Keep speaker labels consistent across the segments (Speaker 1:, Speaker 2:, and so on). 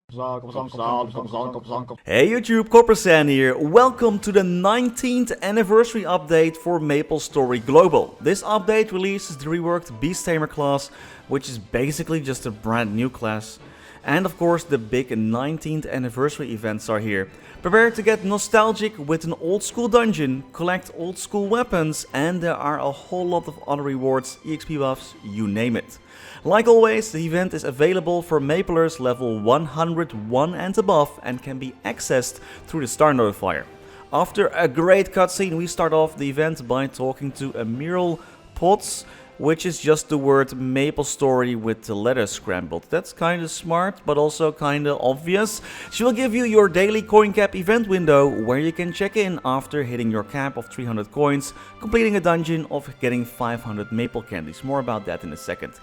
Speaker 1: Hey YouTube, Coppersan here. Welcome to the 19th anniversary update for MapleStory Global. This update releases the reworked Beast Tamer class, which is basically just a brand new class. And of course the big 19th anniversary events are here. Prepare to get nostalgic with an old school dungeon, collect old school weapons, and there are a whole lot of other rewards, EXP buffs, you name it. Like always, the event is available for Maplers level 101 and above and can be accessed through the star notifier. After a great cutscene, we start off the event by talking to Amiral Potts, which is just the word MapleStory with the letters scrambled. That's kinda smart, but also kinda obvious. She will give you your daily coin cap event window, where you can check in after hitting your cap of 300 coins, completing a dungeon of getting 500 maple candies. More about that in a second.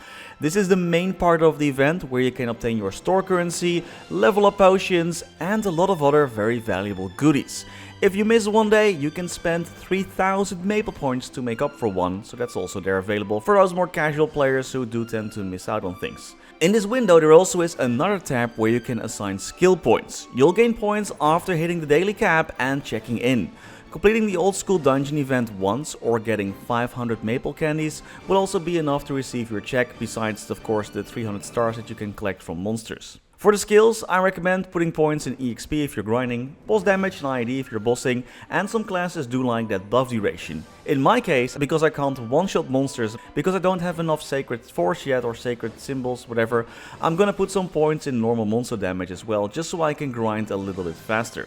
Speaker 1: This is the main part of the event, where you can obtain your store currency, level up potions, and a lot of other very valuable goodies. If you miss one day, you can spend 3000 maple points to make up for one, so that's also there available for those more casual players who do tend to miss out on things. In this window there also is another tab where you can assign skill points. You'll gain points after hitting the daily cap and checking in. Completing the old school dungeon event once or getting 500 maple candies will also be enough to receive your check, besides of course the 300 stars that you can collect from monsters. For the skills, I recommend putting points in EXP if you're grinding, boss damage and IED if you're bossing, and some classes do like that buff duration. In my case, because I can't one-shot monsters, because I don't have enough sacred force yet or sacred symbols, whatever, I'm gonna put some points in normal monster damage as well, just so I can grind a little bit faster.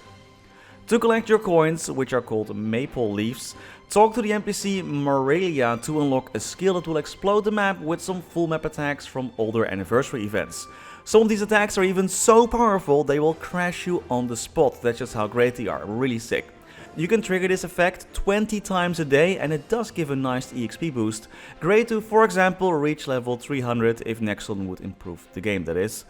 Speaker 1: To collect your coins, which are called maple leaves, talk to the NPC Morelia to unlock a skill that will explode the map with some full map attacks from older anniversary events. Some of these attacks are even so powerful they will crash you on the spot. That's just how great they are, really sick. You can trigger this effect 20 times a day and it does give a nice EXP boost. Great to, for example, reach level 300 if Nexon would improve the game, that is.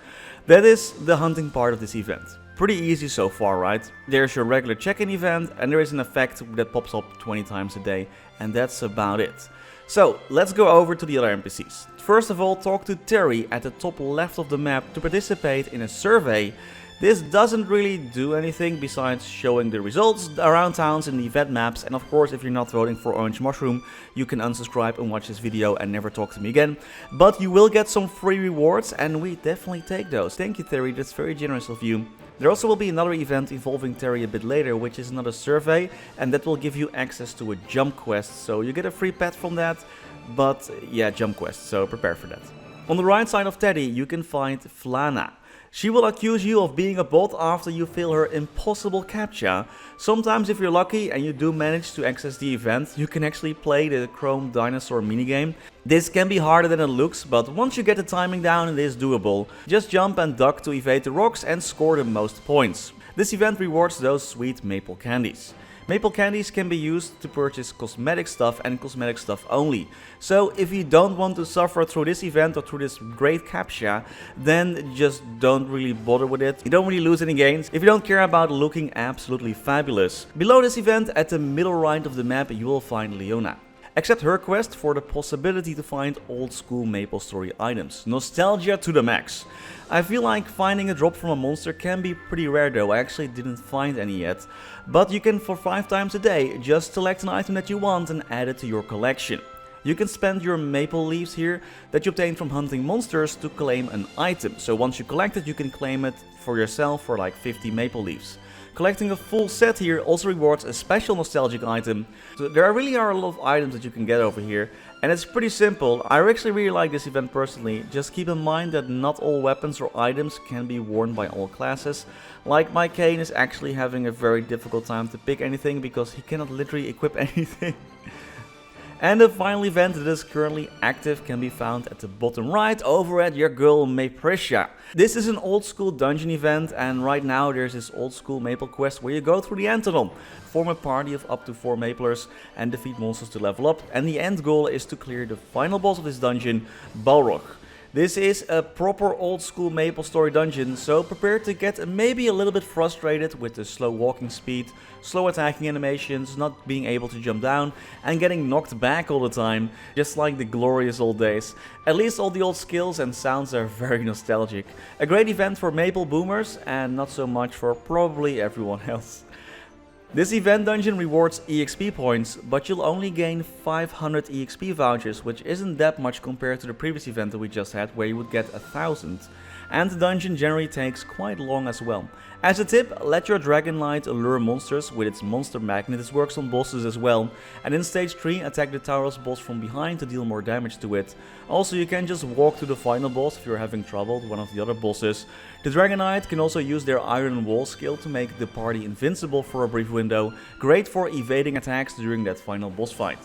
Speaker 1: That is the hunting part of this event. Pretty easy so far, right? There's your regular check-in event and there is an effect that pops up 20 times a day, and that's about it. So, let's go over to the other NPCs. First of all, talk to Terry at the top left of the map to participate in a survey. This doesn't really do anything besides showing the results around towns in the event maps, and of course if you're not voting for Orange Mushroom, you can unsubscribe and watch this video and never talk to me again. But you will get some free rewards and we definitely take those. Thank you Terry, that's very generous of you. There also will be another event involving Terry a bit later, which is another survey, and that will give you access to a jump quest, so you get a free pet from that, but yeah, jump quest, so prepare for that. On the right side of Teddy you can find Flana. She will accuse you of being a bot after you fail her impossible captcha. Sometimes if you're lucky and you do manage to access the event, you can actually play the Chrome Dinosaur minigame. This can be harder than it looks, but once you get the timing down it is doable. Just jump and duck to evade the rocks and score the most points. This event rewards those sweet maple candies. Maple candies can be used to purchase cosmetic stuff and cosmetic stuff only. So if you don't want to suffer through this event or through this great captcha, then just don't really bother with it. You don't really lose any gains if you don't care about looking absolutely fabulous. Below this event, at the middle right of the map, you will find Leona. Accept her quest for the possibility to find old school MapleStory items. Nostalgia to the max. I feel like finding a drop from a monster can be pretty rare though, I actually didn't find any yet. But you can, for 5 times a day, just select an item that you want and add it to your collection. You can spend your maple leaves here that you obtain from hunting monsters to claim an item. So once you collect it, you can claim it for yourself for like 50 maple leaves. Collecting a full set here also rewards a special nostalgic item. So there really are a lot of items that you can get over here, and it's pretty simple. I actually really like this event personally. Just keep in mind that not all weapons or items can be worn by all classes. Like my Kane is actually having a very difficult time to pick anything because he cannot literally equip anything. And the final event that is currently active can be found at the bottom right over at your girl Maprecia. This is an old school dungeon event, and right now there's this old school maple quest where you go through the Antodon, form a party of up to 4 maplers and defeat monsters to level up, and the end goal is to clear the final boss of this dungeon, Balrog. This is a proper old school MapleStory dungeon, so prepare to get maybe a little bit frustrated with the slow walking speed, slow attacking animations, not being able to jump down, and getting knocked back all the time, just like the glorious old days. At least all the old skills and sounds are very nostalgic. A great event for Maple boomers, and not so much for probably everyone else. This event dungeon rewards EXP points, but you'll only gain 500 EXP vouchers, which isn't that much compared to the previous event that we just had, where you would get 1000. And the dungeon generally takes quite long as well. As a tip, let your Dragon Light allure monsters with its monster magnet. This works on bosses as well. And in stage 3, attack the Tauros boss from behind to deal more damage to it. Also, you can just walk to the final boss if you're having trouble with one of the other bosses. The Dragonite can also use their Iron Wall skill to make the party invincible for a brief window. Great for evading attacks during that final boss fight.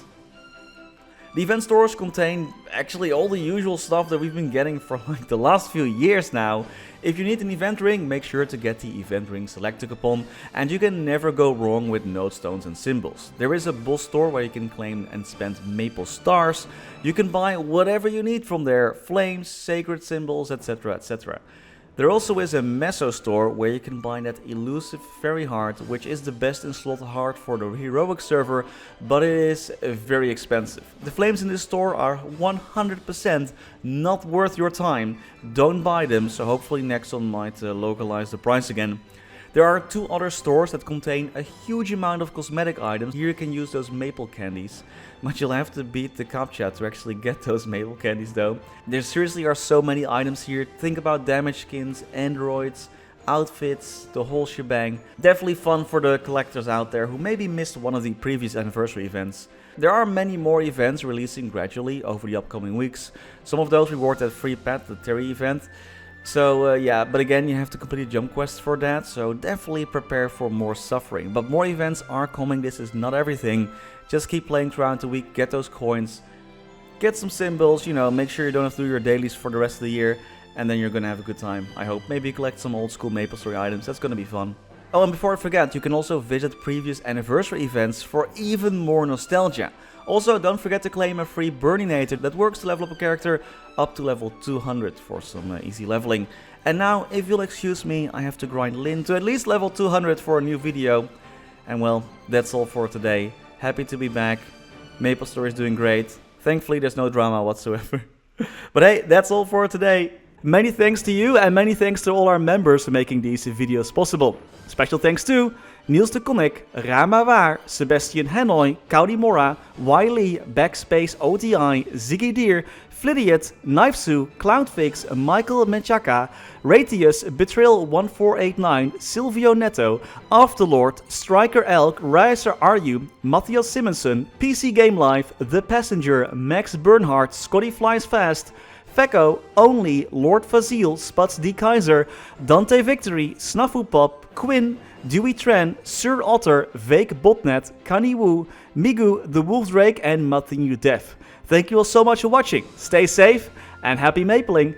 Speaker 1: The event stores contain actually all the usual stuff that we've been getting for like the last few years now. If you need an event ring, make sure to get the event ring selected upon, and you can never go wrong with node stones and symbols. There is a boss store where you can claim and spend Maple stars. You can buy whatever you need from there, flames, sacred symbols, etc, etc. There also is a Meso store where you can buy that elusive fairy heart, which is the best in slot heart for the heroic server, but it is very expensive. The flames in this store are 100% not worth your time. Don't buy them, so hopefully Nexon might localize the price again. There are 2 other stores that contain a huge amount of cosmetic items. Here you can use those maple candies, but you'll have to beat the captcha to actually get those maple candies though. There seriously are so many items here. Think about damage skins, androids, outfits, the whole shebang. Definitely fun for the collectors out there who maybe missed one of the previous anniversary events. There are many more events releasing gradually over the upcoming weeks. Some of those reward that free pet, the Terry event. So yeah, but again, you have to complete jump quests for that, so definitely prepare for more suffering. But more events are coming, this is not everything. Just keep playing throughout the week, get those coins, get some symbols, you know, make sure you don't have to do your dailies for the rest of the year, and then you're gonna have a good time, I hope. Maybe collect some old school MapleStory items, that's gonna be fun. Oh, and before I forget, you can also visit previous anniversary events for even more nostalgia. Also, don't forget to claim a free Burninator that works to level up a character up to level 200 for some easy leveling. And now, if you'll excuse me, I have to grind Lin to at least level 200 for a new video. And well, that's all for today. Happy to be back. MapleStory is doing great. Thankfully, there's no drama whatsoever. But hey, that's all for today. Many thanks to you and many thanks to all our members for making these videos possible. Special thanks to Niels de Coninck, Raar maar waar, Sebastian Hanoy, Caudimorda, Wiley, BackspaceOTI, Ziggy, Flidiot, Knivesu, Cloudfix, Michael Menchaca, Raythius, Betrayal1489, Sylvio Neto, Afterlord, Striker Elk, Raar, Matthias Simonson, PC Game Life, The Passenger, Max Bernhardt, Scotty Flies Fast, Fecko, Only, Lord Fazil, Spats D. Kaiser, Dante Victory, Snafu Pop, Quinn, Dewey Tren, Sir Otter, Vake Botnet, Kani Wu, Migu, The Wolf Drake, and Matthew Def. Thank you all so much for watching. Stay safe and happy mapling.